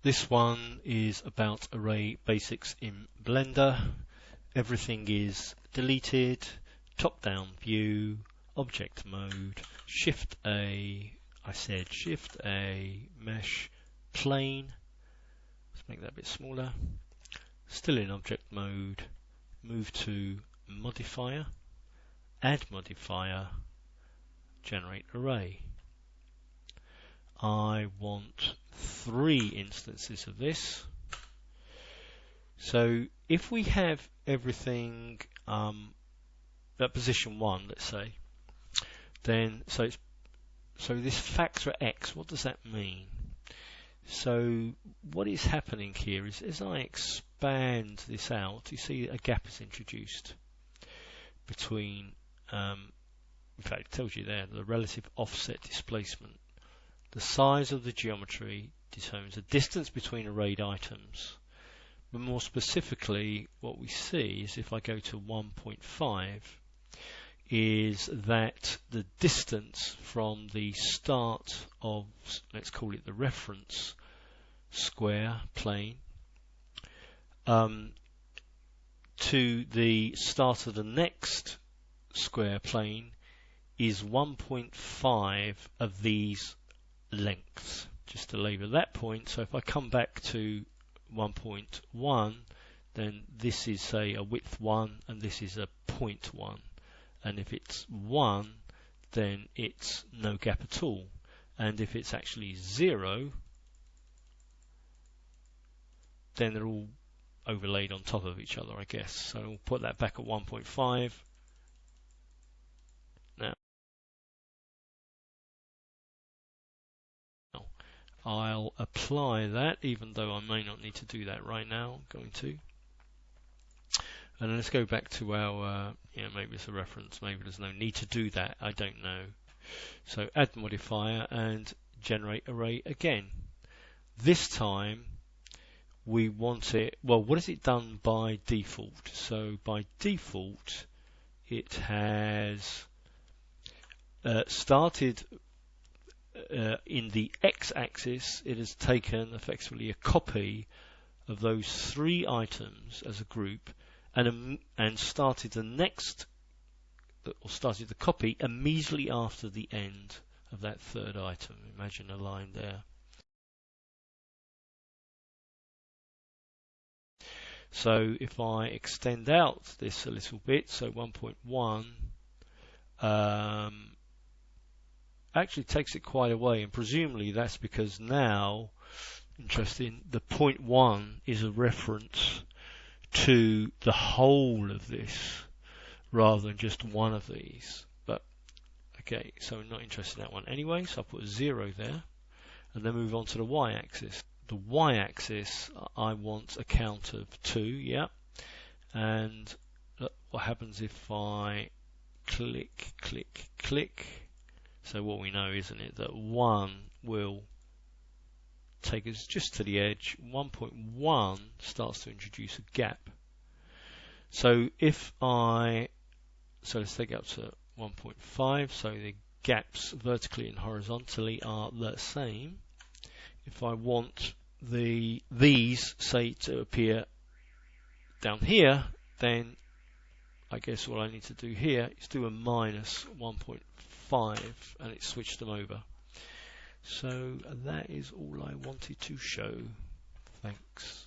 This one is about array basics in Blender. Everything is deleted, top-down view, object mode, Shift A, I said Shift A, mesh, plane. Let's make that a bit smaller. Still in object mode, move to modifier, add modifier, generate array. I want 3 instances of this. So if we have everything at position 1, let's say, then so this factor x, what does that mean? So what is happening here is as I expand this out, you see a gap is introduced between, in fact it tells you there, the relative offset displacement. The size of the geometry determines the distance between arrayed items. But more specifically, what we see is if I go to 1.5, is that the distance from the start of, let's call it the reference square plane, to the start of the next square plane is 1.5 of these lengths, just to label that point. So if I come back to 1.1, then this is, say, a width 1 and this is a point 1, and if it's 1, then it's no gap at all, and if it's actually 0, then they're all overlaid on top of each other, I guess. So we'll put that back at 1.5. Now I'll apply that, even though I may not need to do that right now. I'm going to. And let's go back to our, maybe it's a reference, maybe there's no need to do that, I don't know. So add modifier and generate array again. This time we want it, well, what is it done by default? So by default it has started in the x-axis. It has taken effectively a copy of those 3 items as a group and started the next, or started the copy immediately after the end of that 3rd item. Imagine a line there. So if I extend out this a little bit, so 1.1 actually takes it quite a way, and presumably that's because now, interesting, the point 1 is a reference to the whole of this rather than just one of these. But okay, so I'm not interested in that one anyway, so I'll put a 0 there and then move on to the y-axis. The y-axis, I want a count of 2, yeah, and look what happens if I click, click, click. So what we know, isn't it, that 1 will take us just to the edge. 1.1 starts to introduce a gap. So if let's take it up to 1.5, so the gaps vertically and horizontally are the same. If I want these, say, to appear down here, then I guess what I need to do here is do a minus 1.5 and it switched them over. So that is all I wanted to show. Thanks.